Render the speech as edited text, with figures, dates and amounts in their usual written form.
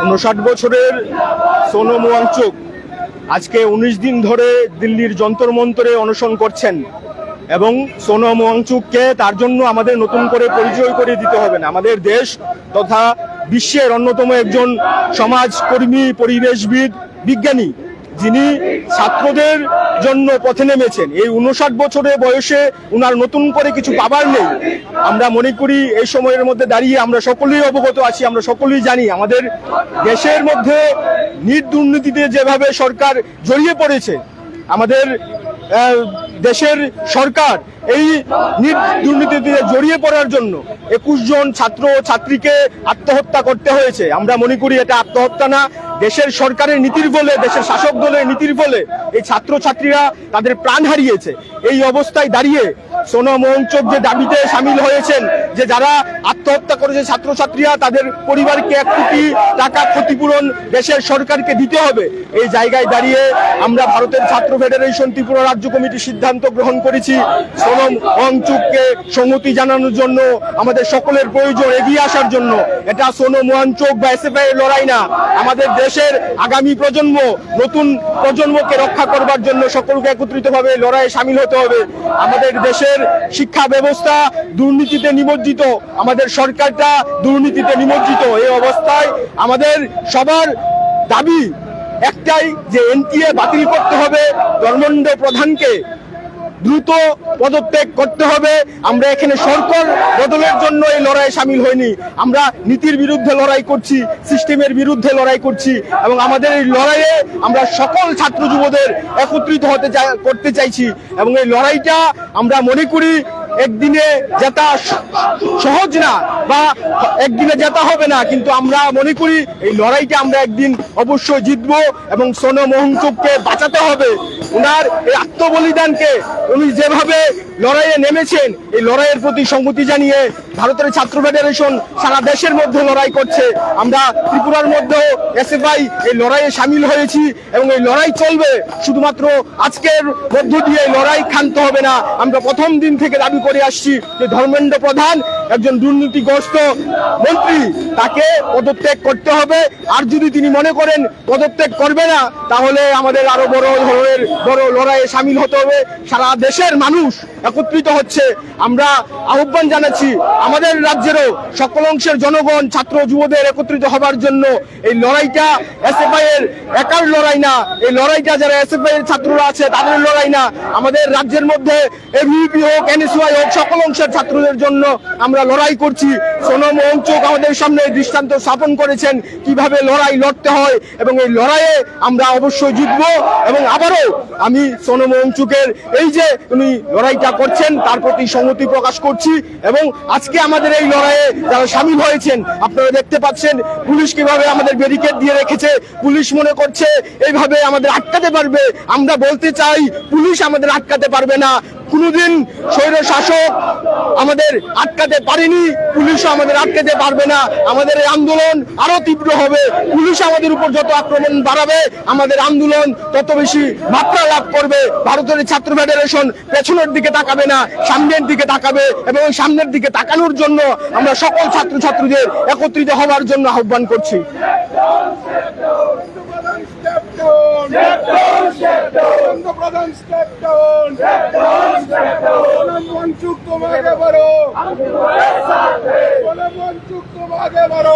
ঊনষাট বছরের সোনম ওয়াংচুক আজকে 19 দিন ধরে দিল্লির যন্তর মন্তরে অনশন করছেন এবং সোনম ওয়াংচুককে তার জন্য আমাদের নতুন করে পরিচয় করে দিতে হবে না। আমাদের দেশ তথা বিশ্বের অন্যতম একজন সমাজকর্মী, পরিবেশবিদ, বিজ্ঞানী, যিনি ছাত্রদের জন্য পথে নেমেছেন। এই 59 বছরের বয়সে উনার নতুন করে কিছু পাবার নেই। আমরা মনে করি এই সময়ের মধ্যে দাঁড়িয়ে আমরা সকলেই অবগত আছি, আমরা সকলেই জানি আমাদের দেশের মধ্যে নিট দুর্নীতিতে যেভাবে সরকার জড়িয়ে পড়েছে, আমাদের দেশের সরকার এই নিট দুর্নীতিতে জড়িয়ে পড়ার জন্য 21 জন ছাত্র ও ছাত্রীকে আত্মহত্যা করতে হয়েছে। আমরা মনে করি এটা আত্মহত্যা না, দেশের সরকারের নীতির ফলে, দেশের শাসক দলের নীতির ফলে এই ছাত্র ছাত্রীরা তাদের প্রাণ হারিয়েছে। এই অবস্থায় দাঁড়িয়ে সোনম ওয়াংচুক যে দাবিতে সামিল হয়েছেন যে যারা আত্মহত্যা করেছে ছাত্রছাত্রীরা, তাদের পরিবারকে 1 কোটি টাকা ক্ষতিপূরণ দেশের সরকারকে দিতে হবে, এই জায়গায় দাঁড়িয়ে আমরা ভারতের ছাত্র ফেডারেশন ত্রিপুরা রাজ্য কমিটি সিদ্ধান্ত গ্রহণ করেছি সোনম ওয়াংচুককে সংহতি জানানোর জন্য, আমাদের সকলের প্রয়োজন এগিয়ে আসার জন্য। এটা সোনম ওয়াংচুক বা এসএফআই এর লড়াই না, আমাদের দেশের আগামী প্রজন্ম, নতুন প্রজন্মকে রক্ষা করবার জন্য সকলকে একত্রিতভাবে লড়াইয়ে সামিল হতে হবে। আমাদের দেশের শিক্ষা ব্যবস্থা দুর্নীতিতে নিমজ্জিত, আমাদের সরকারটা দুর্নীতিতে নিমজ্জিত। এই অবস্থায় আমাদের সবার দাবি একটাই যে এনটিএ বাতিল করতে হবে, ধর্মেন্দ্র প্রধানকে দ্রুত পদত্যাগ করতে হবে। আমরা এখানে সরকার বদলের জন্য এই লড়াইয়ে সামিল হইনি, আমরা নীতির বিরুদ্ধে লড়াই করছি, সিস্টেমের বিরুদ্ধে লড়াই করছি এবং আমাদের এই লড়াইয়ে আমরা সকল ছাত্র যুবদের একত্রিত করতে চাইছি এবং এই লড়াইটা আমরা মনে করি একদিনে জেতা সহজ না বা একদিনে জেতা হবে না, কিন্তু আমরা মনে করি এই লড়াইটা আমরা একদিন অবশ্যই জিতবো এবং সোনম ওয়াংচুককে বাঁচাতে হবে। ওনার এই আত্মবলিদানকে, উনি যেভাবে লড়াইয়ে নেমেছেন, এই লড়াইয়ের প্রতি সংহতি জানিয়ে ভারতের ছাত্র ফেডারেশন সারা দেশের মধ্যে লড়াই করছে। আমরা ত্রিপুরার মধ্যেও এসএফআই এই লড়াইয়ে সামিল হয়েছি এবং এই লড়াই চলবে। শুধুমাত্র আজকের মধ্য দিয়ে এই লড়াই ক্ষান্ত হবে না। আমরা প্রথম দিন থেকে দাবি করে আসছি যে ধর্মেন্দ্র প্রধান একজন দুর্নীতিগ্রস্ত মন্ত্রী, তাকে পদত্যাগ করতে হবে। আর যদি তিনি মনে করেন পদত্যাগ করবে না, তাহলে আমাদের আরো বড় লড়াইয়ে সামিল হতে হবে। সারা দেশের মানুষ একত্রিত হচ্ছে। আমরা আহ্বান জানাচ্ছি আমাদের রাজ্যেরও সকল অংশের জনগণ, ছাত্র যুবদের একত্রিত হবার জন্য। এই লড়াইটা এসএফআই এর একার লড়াই না, এই লড়াইটা যারা এসএফআই এর ছাত্ররা আছে তাদের লড়াই না, আমাদের রাজ্যের মধ্যে এবিভিপি হোক, এনএসইউআই হোক, সকল অংশের ছাত্রদের জন্য আমরা লড়াই করছি। সোনম ওয়াংচুক আমাদের সামনে দৃষ্টান্ত স্থাপন করেছেন কিভাবে লড়াই লড়তে হয় এবং এই লড়াইয়ে আমরা অবশ্যই জিতবো। এবং আবারও আমি সোনম ওয়াংচুকের এই যে উনি লড়াইটা করছেন তার প্রতি সংহতি প্রকাশ করছি এবং আজকে আমাদের এই লড়াইয়ে যারা সামিল হয়েছেন আপনারা দেখতে পাচ্ছেন পুলিশ কিভাবে আমাদের ব্যারিকেড দিয়ে রেখেছে। পুলিশ মনে করছে এইভাবে আমাদের আটকাতে পারবে। আমরা বলতে চাই পুলিশ আমাদের আটকাতে পারবে না। কোনোদিন স্বৈর শাসক আমাদের আটকাতে পারেনি, পুলিশও আমাদের আটকাতে পারবে না। আমাদের এই আন্দোলন আরো তীব্র হবে। পুলিশ আমাদের উপর যত আক্রমণ বাড়াবে আমাদের আন্দোলন তত বেশি মাত্রা লাভ করবে। ভারতের ছাত্র ফেডারেশন পেছনের দিকে তাকাবে না, সামনের দিকে তাকাবে এবং সামনের দিকে তাকানোর জন্য আমরা সকল ছাত্রছাত্রীদের একত্রিত হওয়ার জন্য আহ্বান করছি। তোমাকে বড়